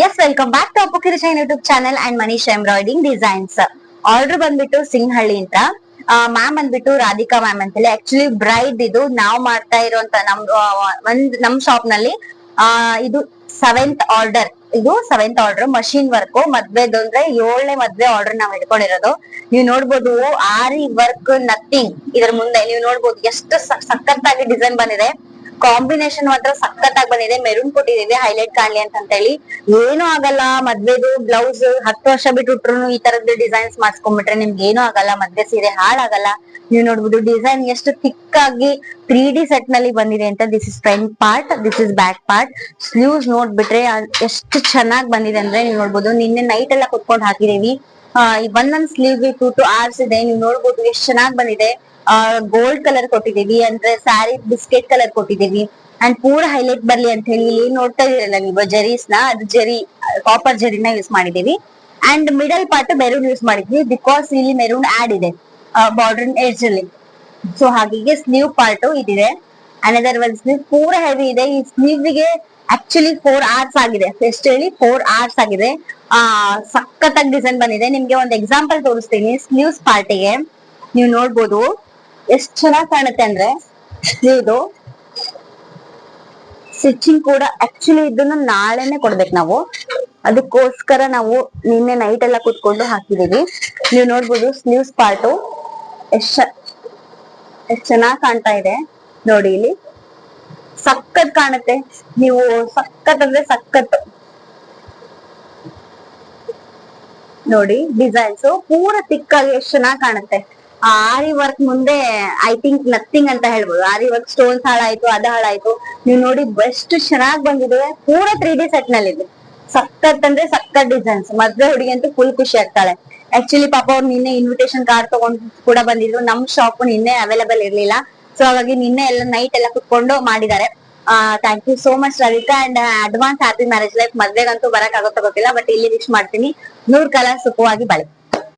S welcome back to Appu ಕಿರುಚೈನ್ YouTube channel and Manish embroidering designs. Order ಬಂದ್ಬಿಟ್ಟು ಸಿಂಗಹಳ್ಳಿ ಅಂತ. Ma'am ಬಂದ್ಬಿಟ್ಟು ರಾಧಿಕಾ ಮ್ಯಾಮ್ ಅಂತೇಳಿ. ಆಕ್ಚುಲಿ ಬ್ರೈಡ್ ಇದು ನಾವು ಮಾಡ್ತಾ ಇರುವಂತ ನಮ್ ಶಾಪ್ ನಲ್ಲಿ ಇದು ಸೆವೆಂತ್ ಆರ್ಡರ್ ಮಷೀನ್ ವರ್ಕ್ ಮದ್ವೆದು ಅಂದ್ರೆ 7ನೇ ಮದ್ವೆ ಆರ್ಡರ್ ನಾವ್ ಇಟ್ಕೊಂಡಿರೋದು. ನೀವು ನೋಡ್ಬೋದು ಆರಿ ವರ್ಕ್ ನಥಿಂಗ್ ಇದ್ರ ಮುಂದೆ ನೀವು ನೋಡ್ಬೋದು ಎಷ್ಟು ಸಖತ್ತಾಗಿ ಡಿಸೈನ್ ಬಂದಿದೆ. ಕಾಂಬಿನೇಷನ್ ಮಾತ್ರ ಸಖತ್ತಾಗಿ ಬಂದಿದೆ. ಮೆರೂನ್ ಕೊಟ್ಟಿದೀವಿ ಹೈಲೈಟ್ ಕಾಣ್ಲಿ ಅಂತ ಹೇಳಿ. ಏನು ಆಗಲ್ಲ, ಮದ್ವೆದು ಬ್ಲೌಸ್ 10 ವರ್ಷ ಬಿಟ್ಬಿಟ್ರು ಈ ತರದ್ದು ಡಿಸೈನ್ಸ್ ಮಾಡ್ಸ್ಕೊಂಡ್ಬಿಟ್ರೆ ನಿಮ್ಗೆ ಏನು ಆಗಲ್ಲ, ಮದ್ವೆ ಸೀರೆ ಹಾಳಾಗಲ್ಲ. ನೀವು ನೋಡ್ಬೋದು ಡಿಸೈನ್ ಎಷ್ಟು ಥಿಕ್ ಆಗಿ 3D ಸೆಟ್ ನಲ್ಲಿ ಬಂದಿದೆ ಅಂತ. This is front part, this is back part. Sleeves ನೋಡ್ಬಿಟ್ರೆ ಎಷ್ಟು ಚೆನ್ನಾಗಿ ಬಂದಿದೆ ಅಂದ್ರೆ ನೀವು ನೋಡ್ಬೋದು. ನಿನ್ನೆ ನೈಟ್ ಎಲ್ಲ ಕುತ್ಕೊಂಡು ಹಾಕಿದೀವಿ. ಒಂದೊಂದ್ ಸ್ಲೀವ್ 2 to hours ಇದೆ. ನೀವು ನೋಡ್ಬೋದು ಎಷ್ಟು ಚೆನ್ನಾಗಿ ಬಂದಿದೆ. ಗೋಲ್ಡ್ ಕಲರ್ ಕೊಟ್ಟಿದೀವಿ ಅಂದ್ರೆ ಸ್ಯಾರಿ ಬಿಸ್ಕೆಟ್ ಕಲರ್ ಕೊಟ್ಟಿದೀವಿ. ಅಂಡ್ ಪೂರ ಹೈಲೈಟ್ ಬರ್ಲಿ ಅಂತ ಹೇಳಿ ಇಲ್ಲಿ ನೋಡ್ತಾ ಇದೀರಲ್ಲ ನೀವು ಜರೀಸ್ ನ, ಅದು ಕಾಪರ್ ಜರಿನ ಯೂಸ್ ಮಾಡಿದೀವಿ. And middle part maroon use ಮಾಡಿದ್ವಿ ಬಿಕಾಸ್ ಇಲ್ಲಿ ಮೆರೂನ್ ಆಡ್ ಇದೆ ಬಾರ್ಡರ್ ಎಡ್ಜ್ ಅಲ್ಲಿ. ಸೊ ಹಾಗಾಗಿ ಸ್ಲೀವ್ ಪಾರ್ಟ್ ಇದಿದೆ. ಅನದರ್ ಒನ್ ಸ್ಲೀವ್ ಪೂರ ಹೆವಿ ಇದೆ. ಈ ಸ್ಲೀವ್ ಗೆ ಆಕ್ಚುಲಿ 4 hours ಆಗಿದೆ. ಎಷ್ಟು ಹೇಳಿ 4 hours ಆಗಿದೆ. ಸಖತ್ತಾಗಿ ಡಿಸೈನ್ ಬಂದಿದೆ. ನಿಮ್ಗೆ ಒಂದು ಎಕ್ಸಾಂಪಲ್ ತೋರಿಸ್ತೀನಿ. ಸ್ಲೀವ್ಸ್ ಪಾರ್ಟಿಗೆ ನೀವು ನೋಡ್ಬೋದು ಎಷ್ಟ್ ಚೆನ್ನಾಗಿ ಕಾಣುತ್ತೆ ಅಂದ್ರೆ ಸ್ಲೀವ್ದು ಸ್ಟಿಚಿಂಗ್ ಕೂಡ. ಆಕ್ಚುಲಿ ಇದನ್ನ ನಾಳೆನೆ ಕೊಡ್ಬೇಕು ನಾವು, ಅದಕ್ಕೋಸ್ಕರ ನಾವು ನಿನ್ನೆ ನೈಟ್ ಎಲ್ಲ ಕುತ್ಕೊಂಡು ಹಾಕಿದೀವಿ. ನೀವು ನೋಡ್ಬೋದು ಸ್ಲೀವ್ಸ್ ಪಾರ್ಟು ಎಷ್ಟ್ ಚೆನ್ನಾಗಿ ಕಾಣ್ತಾ ಇದೆ ನೋಡಿ. ಇಲ್ಲಿ ಸಖತ್ ಕಾಣುತ್ತೆ. ನೀವು ಸಖತ್ ಅಂದ್ರೆ ಸಖತ್ ನೋಡಿ ಡಿಸೈನ್ಸ್ ಪೂರ ತಿಕ್ಕಾಗಿ ಎಷ್ಟು ಚೆನ್ನಾಗಿ ಕಾಣುತ್ತೆ. ಆರಿ ವರ್ಕ್ ಮುಂದೆ ಐ ಥಿಂಕ್ ನಥಿಂಗ್ ಅಂತ ಹೇಳ್ಬೋದು. ಆರಿ ವರ್ಕ್ ಸ್ಟೋನ್ಸ್ ಹಾಳಾಯ್ತು, ಅದು ಹಾಳಾಯ್ತು. ನೀವು ನೋಡಿ ಎಷ್ಟು ಚೆನ್ನಾಗಿ ಬಂದಿದೆ. ಪೂರ 3D ಸೆಟ್ ನಲ್ಲಿ ಇದೆ. ಸಖತ್ ಅಂದ್ರೆ ಸಖತ್ ಡಿಸೈನ್ಸ್. ಮದ್ವೆ ಹುಡುಗಿ ಅಂತೂ ಫುಲ್ ಖುಷಿ ಆಗ್ತಾಳೆ. ಆಕ್ಚುಲಿ ಪಾಪ ಅವ್ರು ನಿನ್ನೆ ಇನ್ವಿಟೇಷನ್ ಕಾರ್ಡ್ ತಗೊಂಡ್ ಕೂಡ ಬಂದಿದ್ರು. ನಮ್ ಶಾಪ್ ನಿನ್ನೆ ಅವೈಲೇಬಲ್ ಇರ್ಲಿಲ್ಲ. ಸೊ ಹಾಗಾಗಿ ನಿನ್ನೆ ಎಲ್ಲ ನೈಟ್ ಎಲ್ಲ ಕುತ್ಕೊಂಡು ಮಾಡಿದ್ದಾರೆ. Thank you so much Radhika. And advance happy marriage life. ಮದ್ವೆಗಂತೂ ಬರಕ್ ಆಗುತ್ತೋ ಗೊತ್ತಿಲ್ಲ, ಬಟ್ ಇಲ್ಲಿ ವಿಶ್ ಮಾಡ್ತೀನಿ. 100 ಕಾಲ ಸುಖವಾಗಿ ಬಾಳಿ.